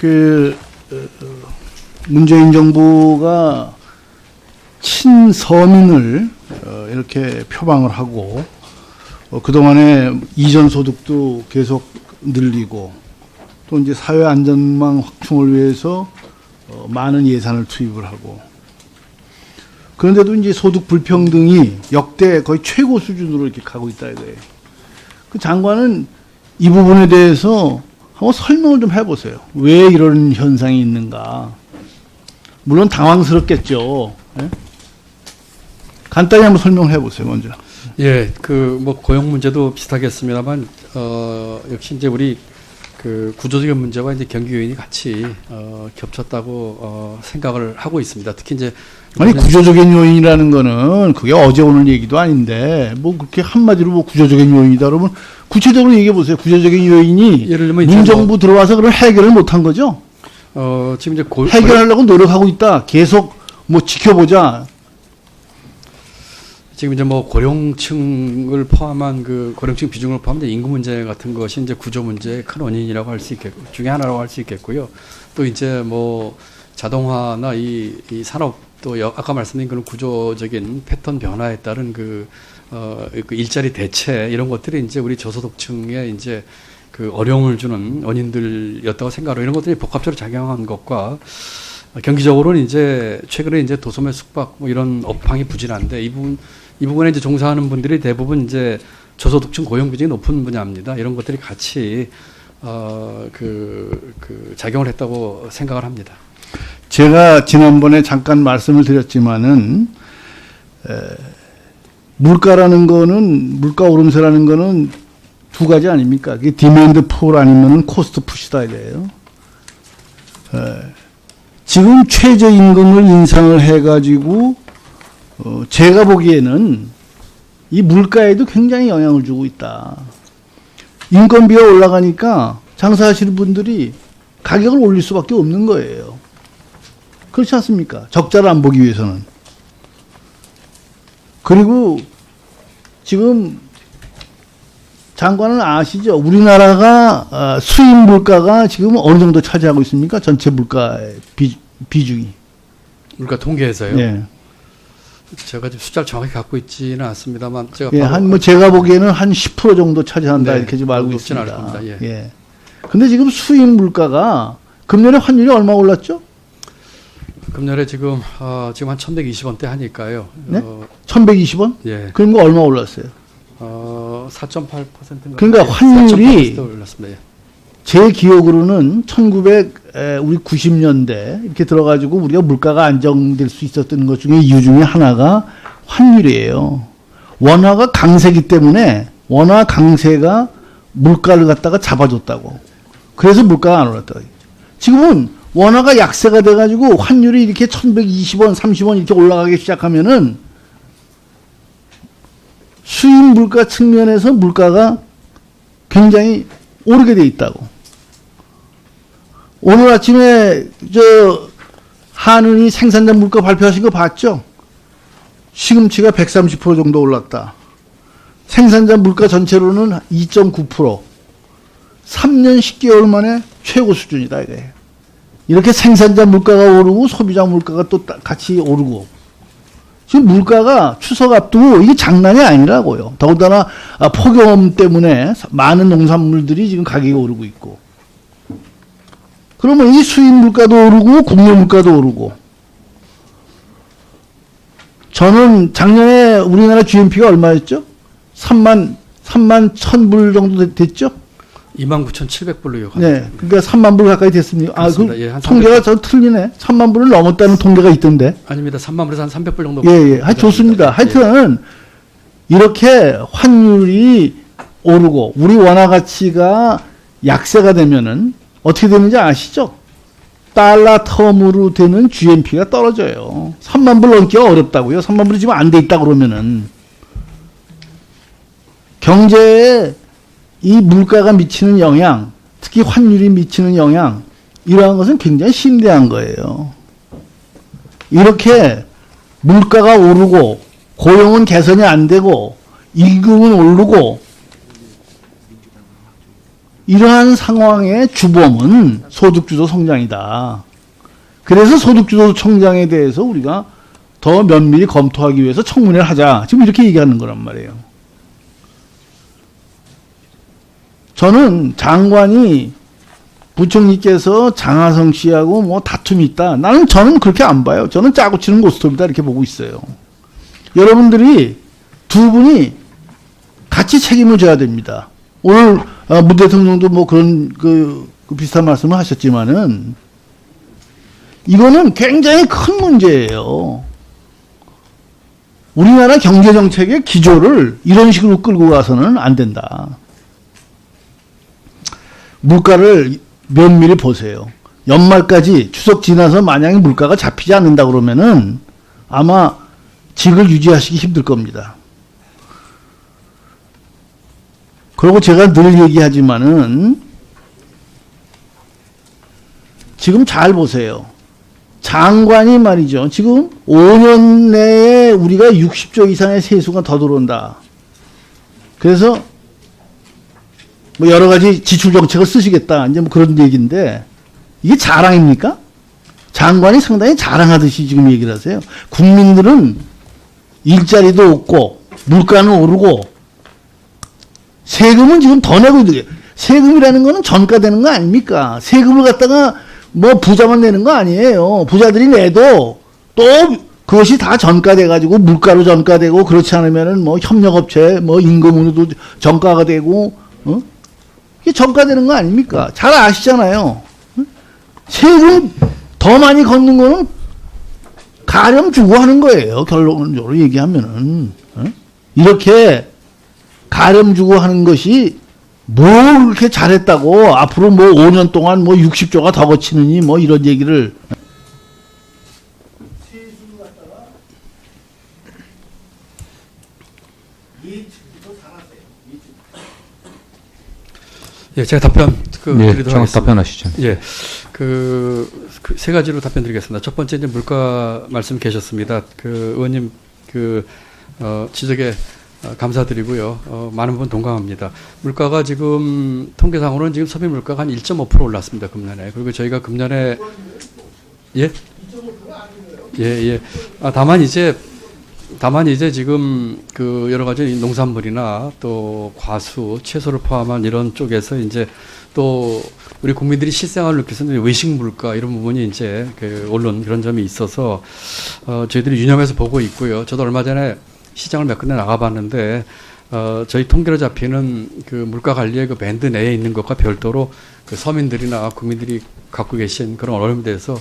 그 문재인 정부가 친서민을 이렇게 표방을 하고 그동안에 이전 소득도 계속 늘리고 또 이제 사회 안전망 확충을 위해서 많은 예산을 투입을 하고 그런데도 이제 소득 불평등이 역대 거의 최고 수준으로 이렇게 가고 있다 이거예요. 그 장관은 이 부분에 대해서 한번 설명을 좀 해보세요. 왜 이런 현상이 있는가. 물론 당황스럽겠죠. 예? 간단히 한번 설명을 해보세요, 먼저. 예, 뭐 고용 문제도 비슷하겠습니다만, 역시 이제 우리 그 구조적인 문제와 이제 경기 요인이 같이 겹쳤다고 생각을 하고 있습니다. 특히 이제 아니 구조적인 요인이라는 거는 그게 어제 오늘 얘기도 아닌데 뭐 그렇게 한마디로 뭐 구조적인 요인이다 그러면 구체적으로 얘기해 보세요. 구조적인 요인이 예를 들면 문정부 들어와서 그런 해결을 못한 거죠. 지금 이제 해결하려고 노력하고 있다. 계속 뭐 지켜보자. 지금 이제 뭐 고령층을 포함한 그 고령층 비중을 포함한 인구 문제 같은 것이 이제 구조 문제의 큰 원인이라고 할 수 있겠고 중에 하나라고 할 수 있겠고요. 또 이제 뭐 자동화나 이 산업 또 아까 말씀드린 그런 구조적인 패턴 변화에 따른 그 일자리 대체 이런 것들이 이제 우리 저소득층에 이제 그 어려움을 주는 원인들이었다고 생각하고 이런 것들이 복합적으로 작용한 것과 경기적으로는 이제 최근에 이제 도소매 숙박 뭐 이런 업황이 부진한데 이 부분에 이제 종사하는 분들이 대부분 이제 저소득층 고용 비중이 높은 분야입니다. 이런 것들이 같이 작용을 했다고 생각을 합니다. 제가 지난번에 잠깐 말씀을 드렸지만은 물가라는 거는 물가 오름세라는 거는 두 가지 아닙니까? 그게 디맨드 푸ల్ 아니면은 코스트 푸시다 이래요. 지금 최저임금을 인상을 해가지고 제가 보기에는 이 물가에도 굉장히 영향을 주고 있다. 인건비가 올라가니까 장사하시는 분들이 가격을 올릴 수밖에 없는 거예요. 그렇지 않습니까? 적자를 안 보기 위해서는. 그리고 지금 장관은 아시죠? 우리나라가 수입 물가가 지금 어느 정도 차지하고 있습니까? 전체 물가의 비중이. 물가 통계에서요? 네. 제가 지금 숫자를 정확히 갖고 있지는 않습니다만 제가 제가 보기에는 한 10% 정도 차지한다 네, 이렇게 지금 알고 높지는 있습니다. 않을 겁니다. 예. 근데 지금 수입 물가가 금년에 환율이 얼마 올랐죠? 금년에 지금 한 1,120원대 하니까요. 네? 1,120원? 예. 그럼 거 얼마 올랐어요? 4.8%인가. 그러니까 환율이 4.8% 올랐습니다. 예. 제 기억으로는 1990년대 이렇게 들어가지고 우리가 물가가 안정될 수 있었던 것 중에 이유 중에 하나가 환율이에요. 원화가 강세기 때문에 원화 강세가 물가를 갖다가 잡아줬다고. 그래서 물가가 안 올랐다고. 지금은 원화가 약세가 돼가지고 환율이 이렇게 1,120원, 30원 이렇게 올라가기 시작하면은 수입 물가 측면에서 물가가 굉장히 오르게 돼 있다고. 오늘 아침에 한은이 생산자 물가 발표하신 거 봤죠? 시금치가 130% 정도 올랐다. 생산자 물가 전체로는 2.9%. 3년 10개월 만에 최고 수준이다 이거예요. 이렇게 생산자 물가가 오르고 소비자 물가가 또 같이 오르고. 지금 물가가 추석 앞두고 이게 장난이 아니라고요. 더군다나 폭염 때문에 많은 농산물들이 지금 가격이 오르고 있고. 그러면 이 수입 물가도 오르고 국내 물가도 오르고. 저는 작년에 우리나라 GNP가 얼마였죠? 3만 1,000불 정도 됐죠? 29,700불로요. 네. 그러니까 3만 불 가까이 됐습니다. 예, 통계가 저 틀리네. 3만 불을 넘었다는 통계가 있던데. 아닙니다. 3만 불에서 한 300불 정도. 예. 좋습니다. 예. 하여튼 이렇게 환율이 오르고 우리 원화 가치가 약세가 되면은 어떻게 되는지 아시죠? 달러 텀으로 되는 GNP가 떨어져요. 3만 불 넘기가 어렵다고요. 3만 불이 지금 안 돼 있다 그러면은 경제에 이 물가가 미치는 영향, 특히 환율이 미치는 영향, 이러한 것은 굉장히 심대한 거예요. 이렇게 물가가 오르고 고용은 개선이 안 되고 임금은 오르고 이러한 상황의 주범은 소득주도 성장이다. 그래서 소득주도 성장에 대해서 우리가 더 면밀히 검토하기 위해서 청문회를 하자. 지금 이렇게 얘기하는 거란 말이에요. 저는 장관이 부총리께서 장하성 씨하고 뭐 다툼이 있다. 저는 그렇게 안 봐요. 저는 짜고 치는 고스톱이다. 이렇게 보고 있어요. 여러분들이 두 분이 같이 책임을 져야 됩니다. 오늘 문 대통령도 뭐 그런 그 비슷한 말씀을 하셨지만은 이거는 굉장히 큰 문제예요. 우리나라 경제 정책의 기조를 이런 식으로 끌고 가서는 안 된다. 물가를 면밀히 보세요. 연말까지 추석 지나서 만약에 물가가 잡히지 않는다 그러면은 아마 직을 유지하시기 힘들 겁니다. 그리고 제가 늘 얘기하지만은 지금 잘 보세요. 장관이 말이죠. 지금 5년 내에 우리가 60조 이상의 세수가 더 들어온다. 그래서 뭐 여러 가지 지출 정책을 쓰시겠다. 이제 뭐 그런 얘기인데 이게 자랑입니까? 장관이 상당히 자랑하듯이 지금 얘기를 하세요. 국민들은 일자리도 없고 물가는 오르고 세금은 지금 더 내고 있는 게 세금이라는 거는 전가되는 거 아닙니까? 세금을 갖다가 뭐 부자만 내는 거 아니에요. 부자들이 내도 또 그것이 다 전가돼 가지고 물가로 전가되고 그렇지 않으면은 뭐 협력업체 뭐 임금으로도 전가가 되고 이게 전가되는 거 아닙니까? 잘 아시잖아요. 세금 더 많이 걷는 거는 가령 주고 하는 거예요. 결론적으로 얘기하면은 이렇게 가렴 주고 하는 것이 뭘 그렇게 잘했다고 앞으로 뭐 5년 동안 뭐 60조가 더 거치느니 뭐 이런 얘기를 예, 제가 답변 네, 드리도록 정확 하겠습니다. 답변하시죠. 예, 세 가지로 답변드리겠습니다. 첫 번째 이제 물가 말씀 계셨습니다. 의원님 지적에 감사드리고요. 많은 부분 동감합니다. 물가가 지금 통계상으로는 지금 소비 물가가 한 1.5% 올랐습니다. 금년에. 그리고 저희가 금년에 예? 예. 다만 이제 지금 여러 가지 농산물이나 또 과수, 채소를 포함한 이런 쪽에서 이제 또 우리 국민들이 실생활을 느끼는 외식 물가 이런 부분이 이제 오른 그런 점이 있어서 저희들이 유념해서 보고 있고요. 저도 얼마 전에 시장을 몇 군데 나가봤는데 저희 통계로 잡히는 물가 관리의 밴드 내에 있는 것과 별도로 서민들이나 국민들이 갖고 계신 그런 어려움에 대해서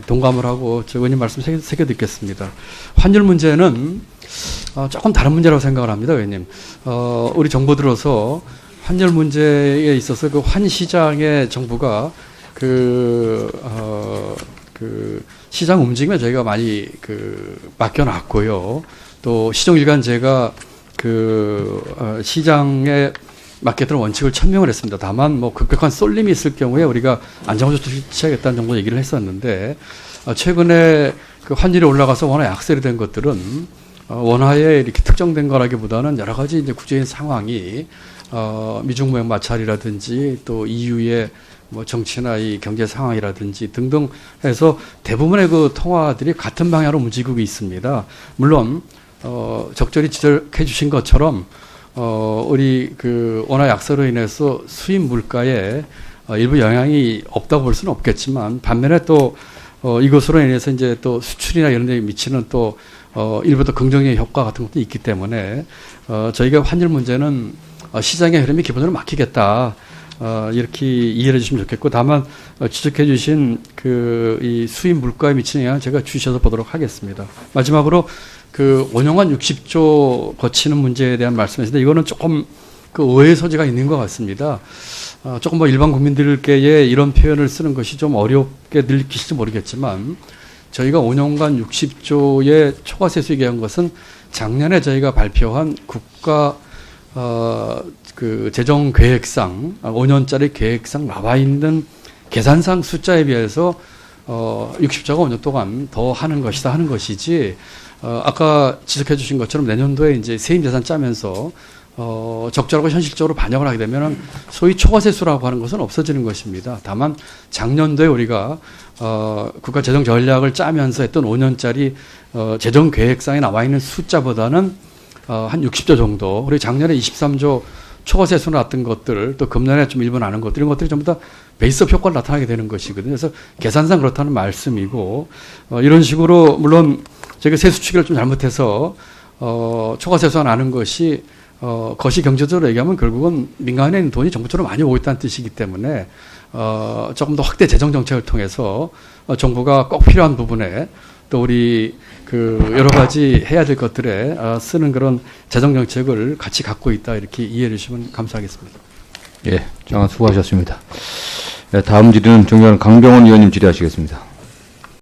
동감을 하고 의원님 말씀 새겨 듣겠습니다. 환율 문제는 조금 다른 문제라고 생각을 합니다, 의원님. 우리 정부 들어서 환율 문제에 있어서 환시장에 정부가 시장 움직임에 저희가 많이 맡겨놨고요. 또 시정일관제가 시장에 맞게끔 원칙을 천명을 했습니다. 다만 뭐 급격한 쏠림이 있을 경우에 우리가 안정조치를 취하겠다는 정도 얘기를 했었는데 최근에 환율이 올라가서 원화 약세로 된 것들은 원화에 이렇게 특정된 거라기보다는 여러 가지 이제 국제적인 상황이 미중 무역 마찰이라든지 또 EU의 뭐 정치나 이 경제 상황이라든지 등등 해서 대부분의 통화들이 같은 방향으로 움직이고 있습니다. 물론 적절히 지적해 주신 것처럼 우리 원화 약세로 인해서 수입 물가에 일부 영향이 없다고 볼 수는 없겠지만 반면에 또 이것으로 인해서 이제 또 수출이나 이런 데 미치는 또 일부 더 긍정적인 효과 같은 것도 있기 때문에 저희가 환율 문제는 시장의 흐름이 기본으로 막히겠다. 이렇게 이해해 주시면 좋겠고 다만 지적해 주신 이 수입 물가에 미치는 영향을 제가 주셔서 보도록 하겠습니다. 마지막으로 원용한 60조 거치는 문제에 대한 말씀이신데 이거는 조금 오해의 소지가 있는 것 같습니다. 조금 뭐 일반 국민들께 이런 표현을 쓰는 것이 좀 어렵게 느끼실지 모르겠지만 저희가 5년간 60조의 초과세 수익에 한 것은 작년에 저희가 발표한 국가 재정 계획상 5년짜리 계획상 나와 있는 계산상 숫자에 비해서 60조가 5년 동안 더 하는 것이다 하는 것이지 아까 지적해 주신 것처럼 내년도에 이제 세임 예산 짜면서 적절하고 현실적으로 반영을 하게 되면은 소위 초과세수라고 하는 것은 없어지는 것입니다. 다만 작년도에 우리가 국가 재정 전략을 짜면서 했던 5년짜리 재정 계획상에 나와 있는 숫자보다는 한 60조 정도, 그리고 작년에 23조 초과세수 나왔던 것들, 또 금년에 좀 일부 나는 것들, 이런 것들이 전부 다 베이스업 효과를 나타나게 되는 것이거든요. 그래서 계산상 그렇다는 말씀이고, 이런 식으로 물론 저희가 세수 추기를 좀 잘못해서 초과세수가 나는 것이 거시 경제적으로 얘기하면 결국은 민간에 있는 돈이 정부 쪽으로 많이 오고 있다는 뜻이기 때문에 조금 더 확대 재정 정책을 통해서 정부가 꼭 필요한 부분에 또 우리 여러 가지 해야 될 것들에 쓰는 그런 재정 정책을 같이 갖고 있다, 이렇게 이해해 주시면 감사하겠습니다. 예, 장관 수고하셨습니다. 다음 질의는 존경하는 강병원 의원님 질의하시겠습니다.